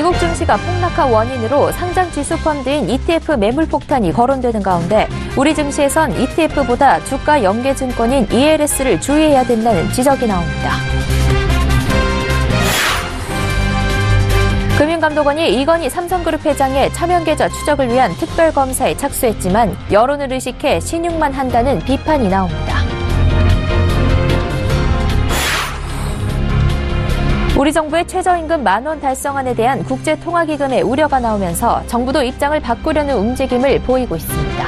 미국 증시가 폭락한 원인으로 상장 지수 펀드인 ETF 매물 폭탄이 거론되는 가운데 우리 증시에선 ETF보다 주가 연계 증권인 ELS를 주의해야 된다는 지적이 나옵니다. 금융감독원이 이건희 삼성그룹 회장의 차명계좌 추적을 위한 특별검사에 착수했지만 여론을 의식해 신용만 한다는 비판이 나옵니다. 우리 정부의 최저임금 10,000원 달성안에 대한 국제통화기금의 우려가 나오면서 정부도 입장을 바꾸려는 움직임을 보이고 있습니다.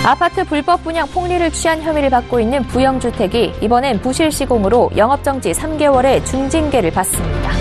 아파트 불법 분양 폭리를 취한 혐의를 받고 있는 부영주택이 이번엔 부실 시공으로 영업정지 3개월의 중징계를 받습니다.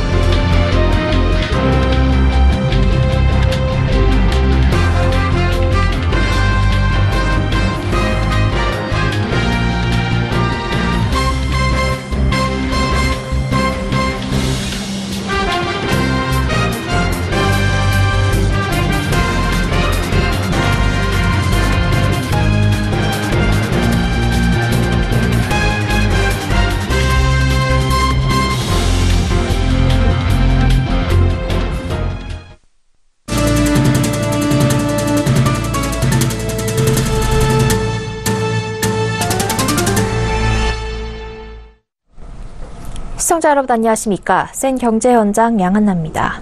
시청자 여러분 안녕하십니까? 센 경제 현장 양한나입니다.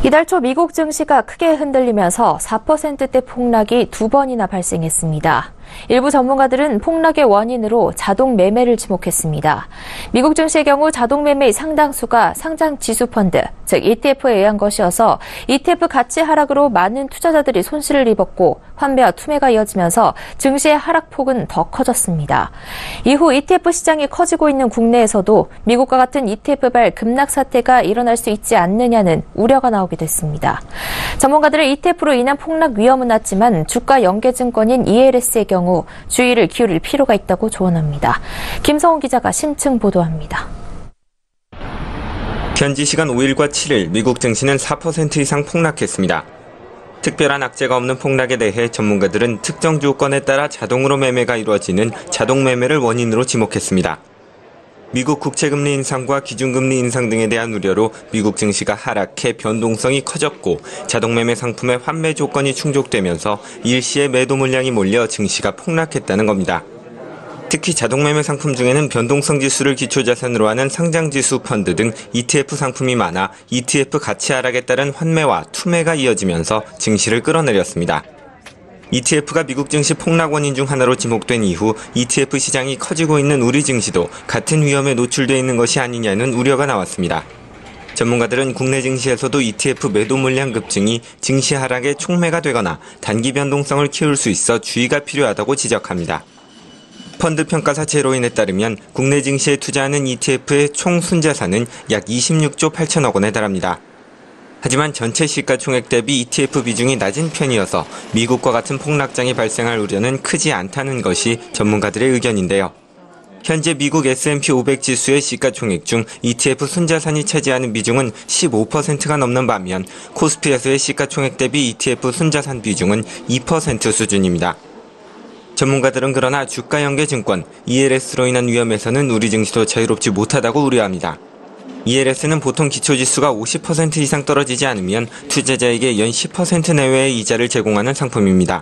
이달 초 미국 증시가 크게 흔들리면서 4%대 폭락이 2번이나 발생했습니다. 일부 전문가들은 폭락의 원인으로 자동 매매를 지목했습니다. 미국 증시의 경우 자동 매매의 상당수가 상장 지수 펀드, 즉 ETF에 의한 것이어서 ETF 가치 하락으로 많은 투자자들이 손실을 입었고 환매와 투매가 이어지면서 증시의 하락폭은 더 커졌습니다. 이후 ETF 시장이 커지고 있는 국내에서도 미국과 같은 ETF발 급락 사태가 일어날 수 있지 않느냐는 우려가 나오게 됐습니다. 전문가들은 ETF로 인한 폭락 위험은 낮지만 주가 연계증권인 ELS의 경우 주의를 기울일 필요가 있다고 조언합니다. 김성훈 기자가 심층 보도합니다. 현지 시간 5일과 7일 미국 증시는 4% 이상 폭락했습니다. 특별한 악재가 없는 폭락에 대해 전문가들은 특정 조건에 따라 자동으로 매매가 이루어지는 자동 매매를 원인으로 지목했습니다. 미국 국채금리 인상과 기준금리 인상 등에 대한 우려로 미국 증시가 하락해 변동성이 커졌고 자동매매 상품의 환매 조건이 충족되면서 일시에 매도 물량이 몰려 증시가 폭락했다는 겁니다. 특히 자동매매 상품 중에는 변동성 지수를 기초자산으로 하는 상장지수 펀드 등 ETF 상품이 많아 ETF 가치 하락에 따른 환매와 투매가 이어지면서 증시를 끌어내렸습니다. ETF가 미국 증시 폭락 원인 중 하나로 지목된 이후 ETF 시장이 커지고 있는 우리 증시도 같은 위험에 노출돼 있는 것이 아니냐는 우려가 나왔습니다. 전문가들은 국내 증시에서도 ETF 매도 물량 급증이 증시 하락에 촉매가 되거나 단기 변동성을 키울 수 있어 주의가 필요하다고 지적합니다. 펀드 평가사 제로인에 따르면 국내 증시에 투자하는 ETF의 총 순자산은 약 26조 8천억 원에 달합니다. 하지만 전체 시가총액 대비 ETF 비중이 낮은 편이어서 미국과 같은 폭락장이 발생할 우려는 크지 않다는 것이 전문가들의 의견인데요. 현재 미국 S&P 500 지수의 시가총액 중 ETF 순자산이 차지하는 비중은 15%가 넘는 반면 코스피에서의 시가총액 대비 ETF 순자산 비중은 2% 수준입니다. 전문가들은 그러나 주가 연계 증권 ELS로 인한 위험에서는 우리 증시도 자유롭지 못하다고 우려합니다. ELS는 보통 기초지수가 50% 이상 떨어지지 않으면 투자자에게 연 10% 내외의 이자를 제공하는 상품입니다.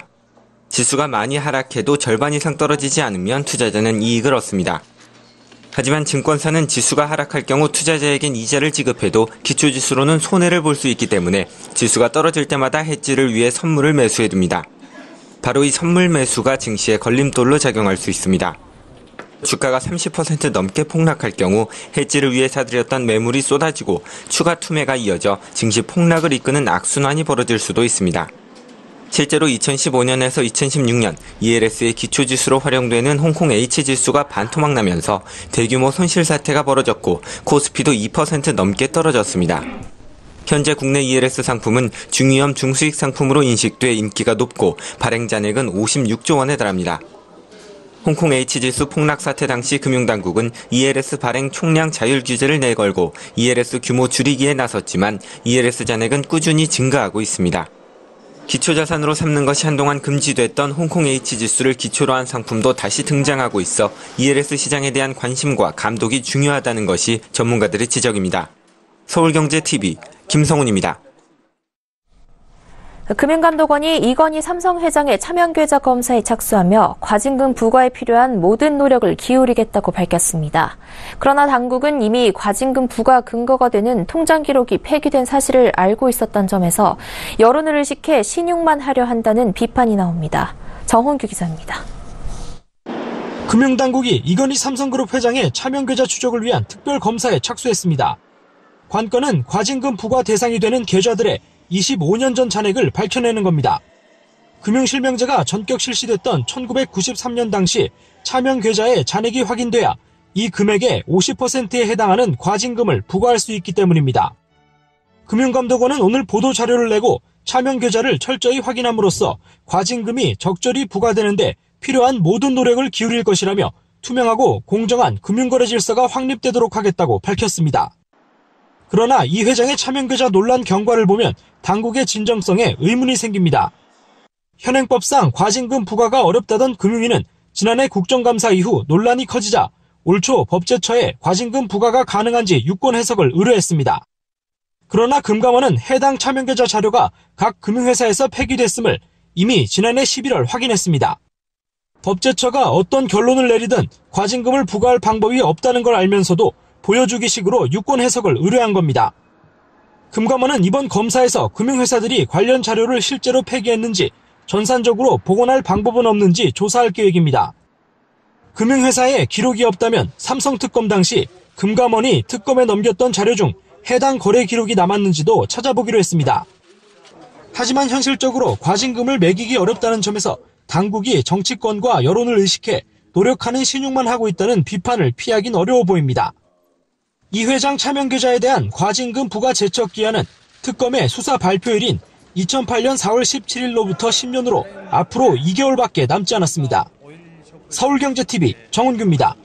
지수가 많이 하락해도 절반 이상 떨어지지 않으면 투자자는 이익을 얻습니다. 하지만 증권사는 지수가 하락할 경우 투자자에겐 이자를 지급해도 기초지수로는 손해를 볼 수 있기 때문에 지수가 떨어질 때마다 해지를 위해 선물을 매수해둡니다. 바로 이 선물 매수가 증시에 걸림돌로 작용할 수 있습니다. 주가가 30% 넘게 폭락할 경우 해지를 위해 사들였던 매물이 쏟아지고 추가 투매가 이어져 증시 폭락을 이끄는 악순환이 벌어질 수도 있습니다. 실제로 2015년에서 2016년 ELS의 기초지수로 활용되는 홍콩 H지수가 반토막 나면서 대규모 손실 사태가 벌어졌고 코스피도 2% 넘게 떨어졌습니다. 현재 국내 ELS 상품은 중위험 중수익 상품으로 인식돼 인기가 높고 발행 잔액은 56조 원에 달합니다. 홍콩 H지수 폭락 사태 당시 금융당국은 ELS 발행 총량 자율 규제를 내걸고 ELS 규모 줄이기에 나섰지만 ELS 잔액은 꾸준히 증가하고 있습니다. 기초자산으로 삼는 것이 한동안 금지됐던 홍콩 H 지수를 기초로 한 상품도 다시 등장하고 있어 ELS 시장에 대한 관심과 감독이 중요하다는 것이 전문가들의 지적입니다. 서울경제TV 김성훈입니다. 금융감독원이 이건희 삼성회장의 차명계좌 검사에 착수하며 과징금 부과에 필요한 모든 노력을 기울이겠다고 밝혔습니다. 그러나 당국은 이미 과징금 부과 근거가 되는 통장 기록이 폐기된 사실을 알고 있었던 점에서 여론을 의식해 신용만 하려 한다는 비판이 나옵니다. 정홍규 기자입니다. 금융당국이 이건희 삼성그룹 회장의 차명계좌 추적을 위한 특별검사에 착수했습니다. 관건은 과징금 부과 대상이 되는 계좌들의 25년 전 잔액을 밝혀내는 겁니다. 금융실명제가 전격 실시됐던 1993년 당시 차명계좌의 잔액이 확인돼야 이 금액의 50%에 해당하는 과징금을 부과할 수 있기 때문입니다. 금융감독원은 오늘 보도자료를 내고 차명계좌를 철저히 확인함으로써 과징금이 적절히 부과되는데 필요한 모든 노력을 기울일 것이라며 투명하고 공정한 금융거래 질서가 확립되도록 하겠다고 밝혔습니다. 그러나 이 회장의 차명계좌 논란 경과를 보면 당국의 진정성에 의문이 생깁니다. 현행법상 과징금 부과가 어렵다던 금융위는 지난해 국정감사 이후 논란이 커지자 올 초 법제처에 과징금 부과가 가능한지 유권 해석을 의뢰했습니다. 그러나 금감원은 해당 차명계좌 자료가 각 금융회사에서 폐기됐음을 이미 지난해 11월 확인했습니다. 법제처가 어떤 결론을 내리든 과징금을 부과할 방법이 없다는 걸 알면서도 보여주기식으로 유권 해석을 의뢰한 겁니다. 금감원은 이번 검사에서 금융회사들이 관련 자료를 실제로 폐기했는지 전산적으로 복원할 방법은 없는지 조사할 계획입니다. 금융회사에 기록이 없다면 삼성특검 당시 금감원이 특검에 넘겼던 자료 중 해당 거래 기록이 남았는지도 찾아보기로 했습니다. 하지만 현실적으로 과징금을 매기기 어렵다는 점에서 당국이 정치권과 여론을 의식해 노력하는 신용만 하고 있다는 비판을 피하긴 어려워 보입니다. 이 회장 차명계좌에 대한 과징금 부과 제척 기한은 특검의 수사 발표일인 2008년 4월 17일로부터 10년으로 앞으로 2개월밖에 남지 않았습니다. 서울경제TV 정은규입니다.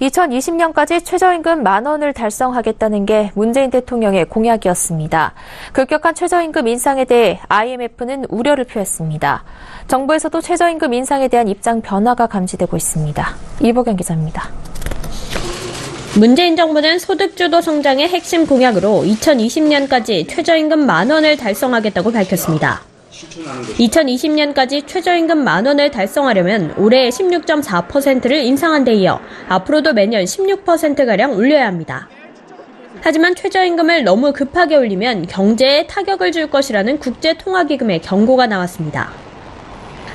2020년까지 최저임금 10,000원을 달성하겠다는 게 문재인 대통령의 공약이었습니다. 급격한 최저임금 인상에 대해 IMF는 우려를 표했습니다. 정부에서도 최저임금 인상에 대한 입장 변화가 감지되고 있습니다. 이보경 기자입니다. 문재인 정부는 소득주도 성장의 핵심 공약으로 2020년까지 최저임금 10,000원을 달성하겠다고 밝혔습니다. 2020년까지 최저임금 10,000원을 달성하려면 올해 16.4%를 인상한 데 이어 앞으로도 매년 16%가량 올려야 합니다. 하지만 최저임금을 너무 급하게 올리면 경제에 타격을 줄 것이라는 국제통화기금의 경고가 나왔습니다.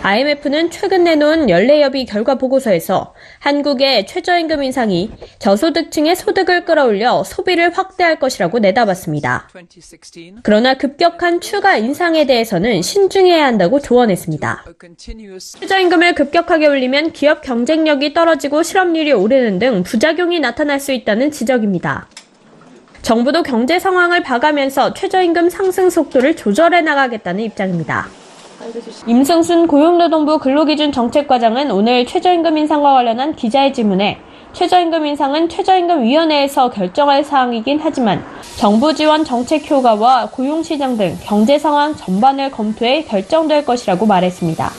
IMF는 최근 내놓은 연례협의 결과 보고서에서 한국의 최저임금 인상이 저소득층의 소득을 끌어올려 소비를 확대할 것이라고 내다봤습니다. 그러나 급격한 추가 인상에 대해서는 신중해야 한다고 조언했습니다. 최저임금을 급격하게 올리면 기업 경쟁력이 떨어지고 실업률이 오르는 등 부작용이 나타날 수 있다는 지적입니다. 정부도 경제 상황을 봐가면서 최저임금 상승 속도를 조절해 나가겠다는 입장입니다. 임승순 고용노동부 근로기준 정책과장은 오늘 최저임금 인상과 관련한 기자의 질문에 최저임금 인상은 최저임금위원회에서 결정할 사항이긴 하지만 정부 지원 정책 효과와 고용시장 등 경제 상황 전반을 검토해 결정될 것이라고 말했습니다.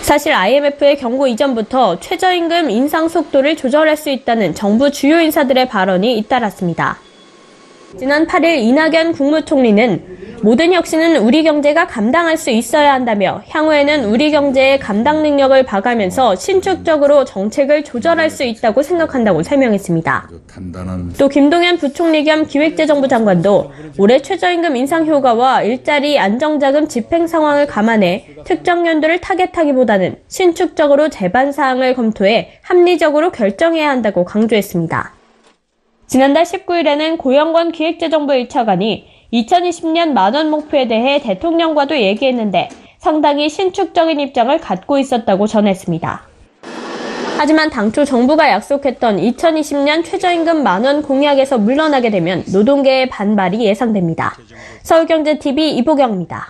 사실 IMF의 경고 이전부터 최저임금 인상 속도를 조절할 수 있다는 정부 주요 인사들의 발언이 잇따랐습니다. 지난 8일 이낙연 국무총리는 모든 혁신은 우리 경제가 감당할 수 있어야 한다며 향후에는 우리 경제의 감당 능력을 봐가면서 신축적으로 정책을 조절할 수 있다고 생각한다고 설명했습니다. 또 김동연 부총리 겸 기획재정부 장관도 올해 최저임금 인상 효과와 일자리 안정자금 집행 상황을 감안해 특정 연도를 타겟하기보다는 신축적으로 제반 사항을 검토해 합리적으로 결정해야 한다고 강조했습니다. 지난달 19일에는 고영권 기획재정부 1차관이 2020년 10,000원 목표에 대해 대통령과도 얘기했는데 상당히 신축적인 입장을 갖고 있었다고 전했습니다. 하지만 당초 정부가 약속했던 2020년 최저임금 10,000원 공약에서 물러나게 되면 노동계의 반발이 예상됩니다. 서울경제TV 이보경입니다.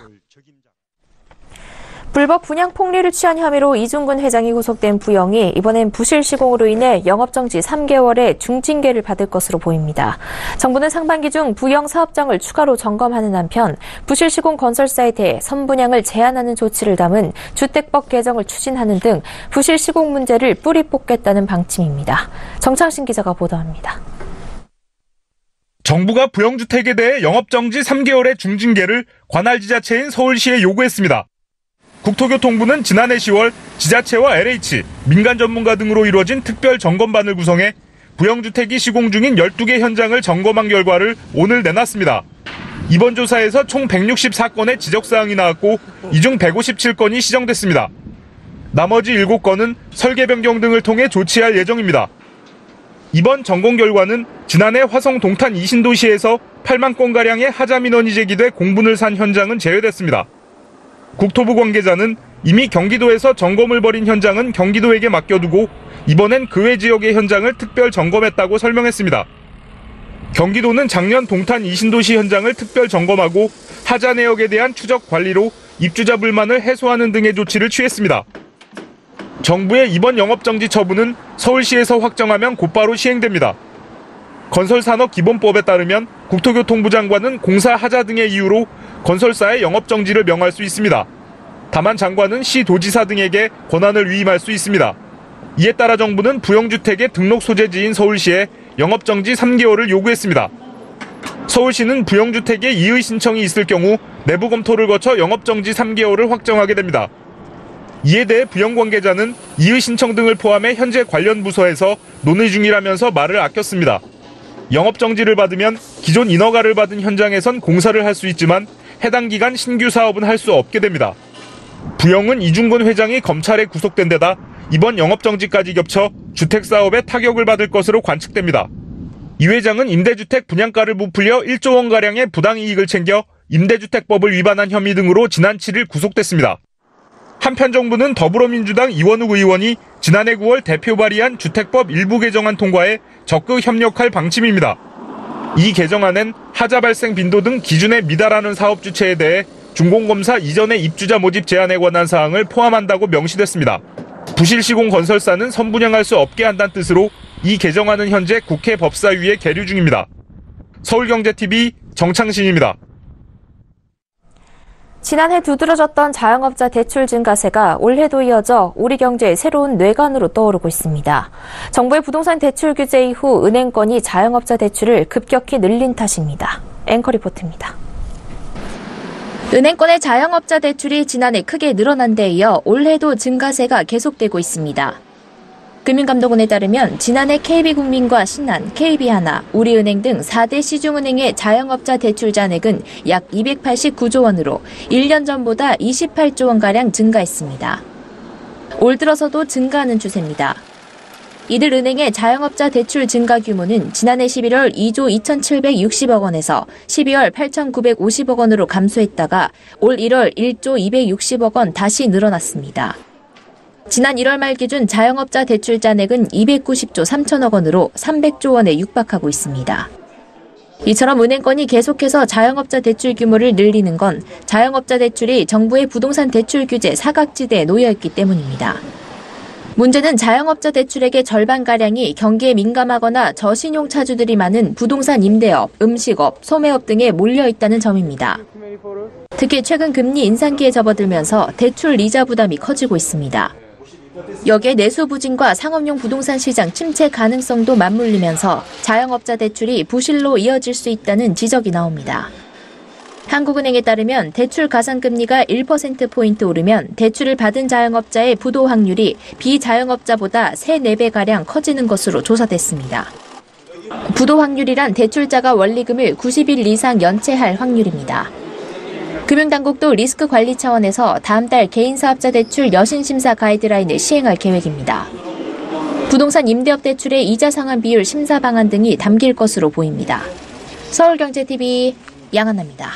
불법 분양 폭리를 취한 혐의로 이중근 회장이 구속된 부영이 이번엔 부실 시공으로 인해 영업정지 3개월의 중징계를 받을 것으로 보입니다. 정부는 상반기 중 부영 사업장을 추가로 점검하는 한편 부실 시공 건설사에 대해 선분양을 제한하는 조치를 담은 주택법 개정을 추진하는 등 부실 시공 문제를 뿌리 뽑겠다는 방침입니다. 정창신 기자가 보도합니다. 정부가 부영주택에 대해 영업정지 3개월의 중징계를 관할 지자체인 서울시에 요구했습니다. 국토교통부는 지난해 10월 지자체와 LH, 민간 전문가 등으로 이루어진 특별점검반을 구성해 부영주택이 시공 중인 12개 현장을 점검한 결과를 오늘 내놨습니다. 이번 조사에서 총 164건의 지적사항이 나왔고 이 중 157건이 시정됐습니다. 나머지 7건은 설계 변경 등을 통해 조치할 예정입니다. 이번 점검 결과는 지난해 화성 동탄 이신도시에서 8만 건가량의 하자 민원이 제기돼 공분을 산 현장은 제외됐습니다. 국토부 관계자는 이미 경기도에서 점검을 벌인 현장은 경기도에게 맡겨두고 이번엔 그 외 지역의 현장을 특별 점검했다고 설명했습니다. 경기도는 작년 동탄 이신도시 현장을 특별 점검하고 하자 내역에 대한 추적 관리로 입주자 불만을 해소하는 등의 조치를 취했습니다. 정부의 이번 영업정지 처분은 서울시에서 확정하면 곧바로 시행됩니다. 건설산업기본법에 따르면 국토교통부 장관은 공사 하자 등의 이유로 건설사의 영업정지를 명할 수 있습니다. 다만 장관은 시 도지사 등에게 권한을 위임할 수 있습니다. 이에 따라 정부는 부영주택의 등록 소재지인 서울시에 영업정지 3개월을 요구했습니다. 서울시는 부영주택에 이의 신청이 있을 경우 내부 검토를 거쳐 영업정지 3개월을 확정하게 됩니다. 이에 대해 부영 관계자는 이의 신청 등을 포함해 현재 관련 부서에서 논의 중이라면서 말을 아꼈습니다. 영업정지를 받으면 기존 인허가를 받은 현장에선 공사를 할 수 있지만 해당 기간 신규 사업은 할 수 없게 됩니다. 부영은 이중근 회장이 검찰에 구속된 데다 이번 영업정지까지 겹쳐 주택사업에 타격을 받을 것으로 관측됩니다. 이 회장은 임대주택 분양가를 부풀려 1조 원가량의 부당이익을 챙겨 임대주택법을 위반한 혐의 등으로 지난 7일 구속됐습니다. 한편 정부는 더불어민주당 이원욱 의원이 지난해 9월 대표 발의한 주택법 일부 개정안 통과에 적극 협력할 방침입니다. 이 개정안엔 하자 발생 빈도 등 기준에 미달하는 사업 주체에 대해 준공검사 이전의 입주자 모집 제한에 관한 사항을 포함한다고 명시됐습니다. 부실 시공 건설사는 선분양할 수 없게 한다는 뜻으로 이 개정안은 현재 국회 법사위에 계류 중입니다. 서울경제TV 정창신입니다. 지난해 두드러졌던 자영업자 대출 증가세가 올해도 이어져 우리 경제의 새로운 뇌관으로 떠오르고 있습니다. 정부의 부동산 대출 규제 이후 은행권이 자영업자 대출을 급격히 늘린 탓입니다. 앵커 리포트입니다. 은행권의 자영업자 대출이 지난해 크게 늘어난 데 이어 올해도 증가세가 계속되고 있습니다. 금융감독원에 따르면 지난해 KB국민과 신한, KB하나, 우리은행 등 4대 시중은행의 자영업자 대출 잔액은 약 289조 원으로 1년 전보다 28조 원가량 증가했습니다. 올 들어서도 증가하는 추세입니다. 이들 은행의 자영업자 대출 증가 규모는 지난해 11월 2조 2,760억 원에서 12월 8,950억 원으로 감소했다가 올 1월 1조 260억 원 다시 늘어났습니다. 지난 1월 말 기준 자영업자 대출 잔액은 290조 3천억 원으로 300조 원에 육박하고 있습니다. 이처럼 은행권이 계속해서 자영업자 대출 규모를 늘리는 건 자영업자 대출이 정부의 부동산 대출 규제 사각지대에 놓여있기 때문입니다. 문제는 자영업자 대출액의 절반가량이 경기에 민감하거나 저신용 차주들이 많은 부동산 임대업, 음식업, 소매업 등에 몰려있다는 점입니다. 특히 최근 금리 인상기에 접어들면서 대출 이자 부담이 커지고 있습니다. 여기에 내수 부진과 상업용 부동산 시장 침체 가능성도 맞물리면서 자영업자 대출이 부실로 이어질 수 있다는 지적이 나옵니다. 한국은행에 따르면 대출 가산금리가 1%포인트 오르면 대출을 받은 자영업자의 부도 확률이 비자영업자보다 3-4배가량 커지는 것으로 조사됐습니다. 부도 확률이란 대출자가 원리금을 90일 이상 연체할 확률입니다. 금융당국도 리스크 관리 차원에서 다음 달 개인사업자 대출 여신심사 가이드라인을 시행할 계획입니다. 부동산 임대업 대출의 이자 상환 비율 심사 방안 등이 담길 것으로 보입니다. 서울경제TV 양한나입니다.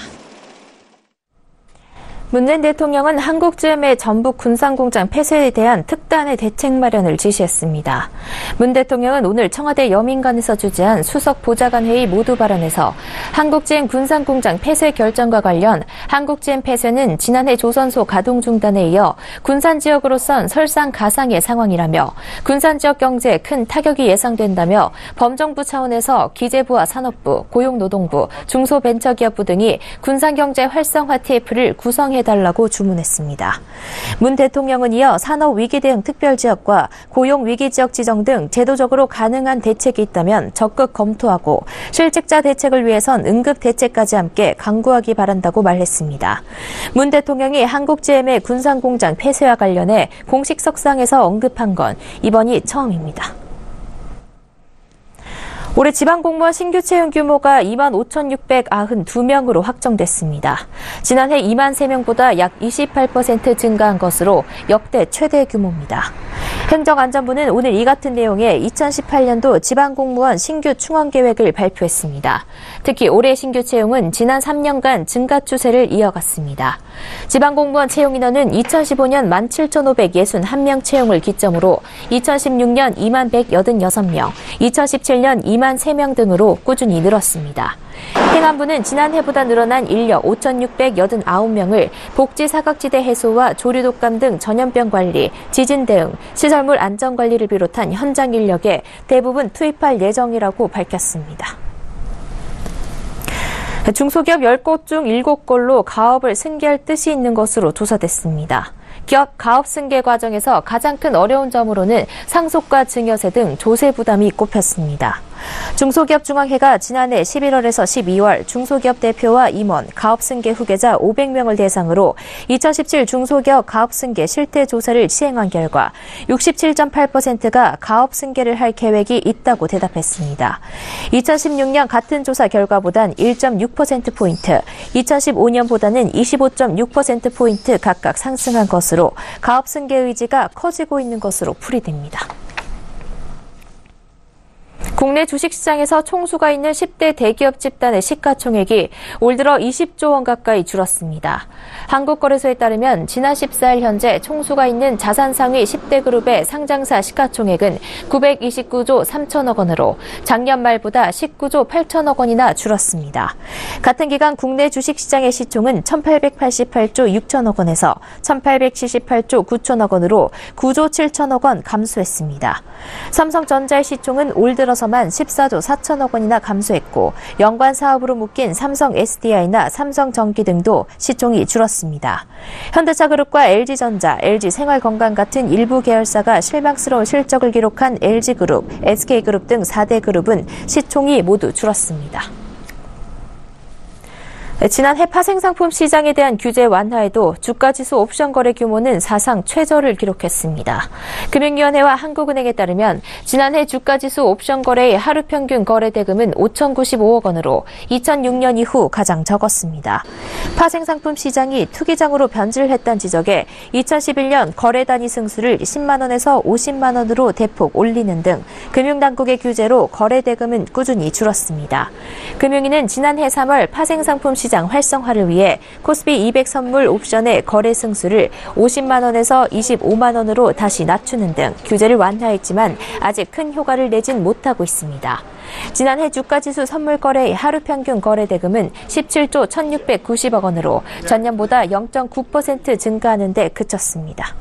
문재인 대통령은 한국GM의 전북 군산공장 폐쇄에 대한 특단의 대책 마련을 지시했습니다. 문 대통령은 오늘 청와대 여민관에서 주재한 수석 보좌관 회의 모두 발언에서 한국GM 군산공장 폐쇄 결정과 관련 한국GM 폐쇄는 지난해 조선소 가동 중단에 이어 군산 지역으로선 설상가상의 상황이라며 군산 지역 경제에 큰 타격이 예상된다며 범정부 차원에서 기재부와 산업부, 고용노동부, 중소벤처기업부 등이 군산경제 활성화 TF를 구성해달라고 주문했습니다. 문 대통령은 이어 산업위기 대응 특별지역과 고용위기지역 지정 등 제도적으로 가능한 대책이 있다면 적극 검토하고 실직자 대책을 위해선 응급대책까지 함께 강구하기 바란다고 말했습니다. 문 대통령이 한국GM의 군산공장 폐쇄와 관련해 공식 석상에서 언급한 건 이번이 처음입니다. 올해 지방공무원 신규 채용 규모가 25,692명으로 확정됐습니다. 지난해 2만 3명보다 약 28% 증가한 것으로 역대 최대 규모입니다. 행정안전부는 오늘 이 같은 내용의 2018년도 지방공무원 신규 충원 계획을 발표했습니다. 특히 올해 신규 채용은 지난 3년간 증가 추세를 이어갔습니다. 지방공무원 채용 인원은 2015년 17,561명 채용을 기점으로 2016년 21,186명, 2017년 23,000명 등으로 꾸준히 늘었습니다. 행안부는 지난해보다 늘어난 인력 5,689명을 복지 사각지대 해소와 조류독감 등 전염병 관리, 지진 대응, 시설물 안전 관리를 비롯한 현장 인력에 대부분 투입할 예정이라고 밝혔습니다. 중소기업 10곳 중 7곳로 가업을 승계할 뜻이 있는 것으로 조사됐습니다. 기업 가업 승계 과정에서 가장 큰 어려운 점으로는 상속과 증여세 등 조세 부담이 꼽혔습니다. 중소기업중앙회가 지난해 11월에서 12월 중소기업 대표와 임원, 가업 승계 후계자 500명을 대상으로 2017 중소기업 가업 승계 실태 조사를 시행한 결과 67.8%가 가업 승계를 할 계획이 있다고 대답했습니다. 2016년 같은 조사 결과보단 1.6%포인트, 2015년보다는 25.6%포인트 각각 상승한 것으로 가업 승계 의지가 커지고 있는 것으로 풀이됩니다. 국내 주식시장에서 총수가 있는 10대 대기업 집단의 시가총액이 올 들어 20조 원 가까이 줄었습니다. 한국거래소에 따르면 지난 14일 현재 총수가 있는 자산 상위 10대 그룹의 상장사 시가총액은 929조 3천억 원으로 작년 말보다 19조 8천억 원이나 줄었습니다. 같은 기간 국내 주식시장의 시총은 1,888조 6천억 원에서 1,878조 9천억 원으로 9조 7천억 원 감소했습니다. 삼성전자의 시총은 올 들어서만 14조 4천억 원이나 감소했고 연관 사업으로 묶인 삼성 SDI나 삼성전기 등도 시총이 줄었습니다. 현대차그룹과 LG전자, LG생활건강 같은 일부 계열사가 실망스러운 실적을 기록한 LG그룹, SK그룹 등 4대 그룹은 시총이 모두 줄었습니다. 지난해 파생상품 시장에 대한 규제 완화에도 주가지수 옵션 거래 규모는 사상 최저를 기록했습니다. 금융위원회와 한국은행에 따르면 지난해 주가지수 옵션 거래의 하루 평균 거래 대금은 5,095억 원으로 2006년 이후 가장 적었습니다. 파생상품 시장이 투기장으로 변질했다는 지적에 2011년 거래 단위 승수를 10만 원에서 50만 원으로 대폭 올리는 등 금융당국의 규제로 거래 대금은 꾸준히 줄었습니다. 금융위는 지난해 3월 파생상품 시장 활성화를 위해 코스피 200 선물 옵션의 거래 승수를 50만 원에서 25만 원으로 다시 낮추는 등 규제를 완화했지만 아직 큰 효과를 내진 못하고 있습니다. 지난해 주가지수 선물 거래의 하루 평균 거래 대금은 17조 1,690억 원으로 전년보다 0.9% 증가하는 데 그쳤습니다.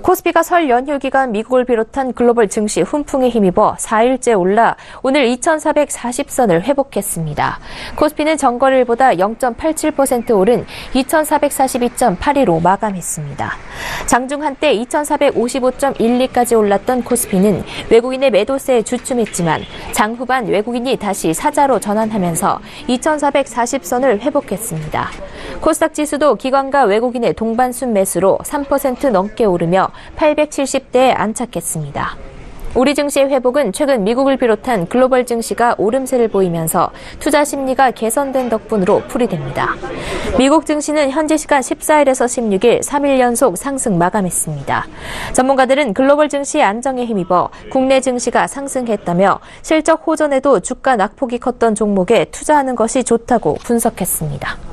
코스피가 설 연휴 기간 미국을 비롯한 글로벌 증시 훈풍에 힘입어 4일째 올라 오늘 2,440선을 회복했습니다. 코스피는 전거래일보다 0.87% 오른 2,442.82로 마감했습니다. 장중 한때 2,455.12까지 올랐던 코스피는 외국인의 매도세에 주춤했지만 장 후반 외국인이 다시 사자로 전환하면서 2,440선을 회복했습니다. 코스닥 지수도 기관과 외국인의 동반순 매수로 3% 넘게 오르며 870대에 안착했습니다. 우리 증시의 회복은 최근 미국을 비롯한 글로벌 증시가 오름세를 보이면서 투자 심리가 개선된 덕분으로 풀이됩니다. 미국 증시는 현지 시간 14일에서 16일 3일 연속 상승 마감했습니다. 전문가들은 글로벌 증시의 안정에 힘입어 국내 증시가 상승했다며 실적 호전에도 주가 낙폭이 컸던 종목에 투자하는 것이 좋다고 분석했습니다.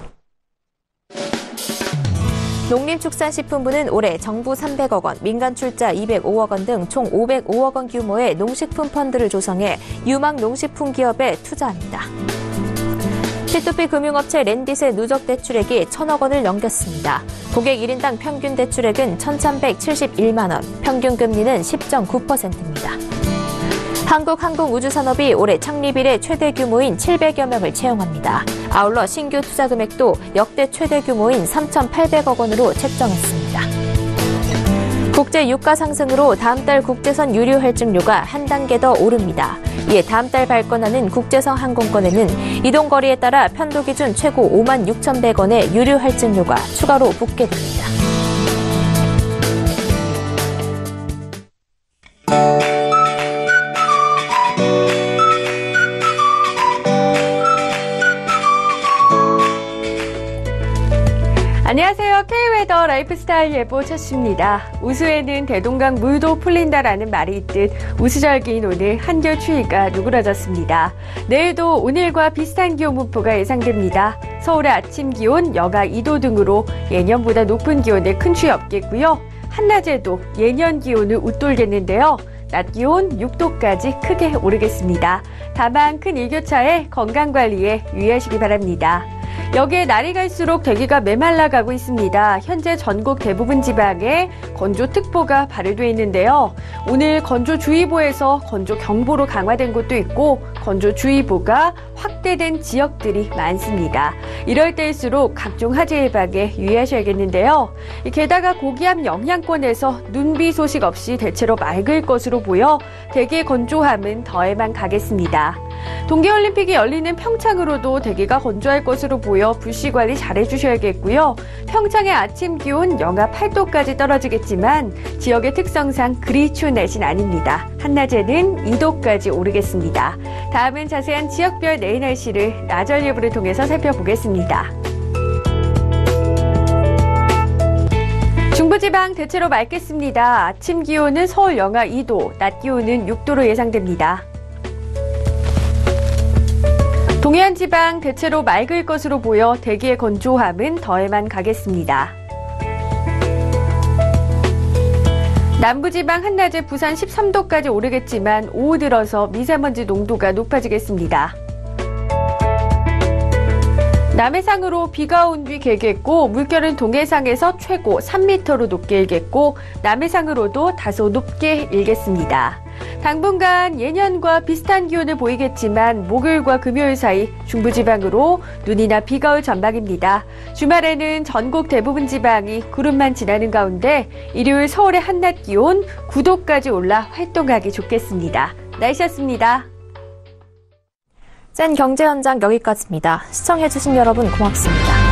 농림축산식품부는 올해 정부 300억 원, 민간 출자 205억 원 등 총 505억 원 규모의 농식품 펀드를 조성해 유망 농식품 기업에 투자합니다. P2P 금융업체 랜딧의 누적 대출액이 1,000억 원을 넘겼습니다. 고객 1인당 평균 대출액은 1,371만 원, 평균 금리는 10.9%입니다. 한국항공우주산업이 올해 창립 이래 최대 규모인 700여 명을 채용합니다. 아울러 신규 투자 금액도 역대 최대 규모인 3,800억 원으로 책정했습니다. 국제 유가 상승으로 다음 달 국제선 유류 할증료가 한 단계 더 오릅니다. 이에 다음 달 발권하는 국제선 항공권에는 이동거리에 따라 편도 기준 최고 56,100원의 유류 할증료가 추가로 붙게 됩니다. 안녕하세요. K웨더 라이프스타일 예보 첫입니다. 우수에는 대동강 물도 풀린다라는 말이 있듯 우수절기인 오늘 한겨울 추위가 누그러졌습니다. 내일도 오늘과 비슷한 기온 분포가 예상됩니다. 서울의 아침 기온 영하 2도 등으로 예년보다 높은 기온에 큰 추위 없겠고요. 한낮에도 예년 기온을 웃돌겠는데요. 낮 기온 6도까지 크게 오르겠습니다. 다만 큰 일교차에 건강관리에 유의하시기 바랍니다. 여기에 날이 갈수록 대기가 메말라가고 있습니다. 현재 전국 대부분 지방에 건조특보가 발효돼 있는데요. 오늘 건조주의보에서 건조경보로 강화된 곳도 있고 건조주의보가 확대된 지역들이 많습니다. 이럴 때일수록 각종 화재 예방에 유의하셔야겠는데요. 게다가 고기압 영향권에서 눈비 소식 없이 대체로 맑을 것으로 보여 대기의 건조함은 더해만 가겠습니다. 동계올림픽이 열리는 평창으로도 대기가 건조할 것으로 보여 불씨 관리 잘 해주셔야겠고요. 평창의 아침 기온 영하 8도까지 떨어지겠지만 지역의 특성상 그리 추운 날씨는 아닙니다. 한낮에는 2도까지 오르겠습니다. 다음은 자세한 지역별 내일 날씨를 나절 예보를 통해서 살펴보겠습니다. 중부지방 대체로 맑겠습니다. 아침 기온은 서울 영하 2도, 낮 기온은 6도로 예상됩니다. 동해안 지방 대체로 맑을 것으로 보여 대기의 건조함은 더해만 가겠습니다. 남부지방 한낮에 부산 13도까지 오르겠지만 오후 들어서 미세먼지 농도가 높아지겠습니다. 남해상으로 비가 온 뒤 개겠고 물결은 동해상에서 최고 3m로 높게 일겠고 남해상으로도 다소 높게 일겠습니다. 당분간 예년과 비슷한 기온을 보이겠지만 목요일과 금요일 사이 중부지방으로 눈이나 비가 올 전망입니다. 주말에는 전국 대부분 지방이 구름만 지나는 가운데 일요일 서울의 한낮 기온 9도까지 올라 활동하기 좋겠습니다. 날씨였습니다. 센 경제 현장 여기까지입니다. 시청해주신 여러분 고맙습니다.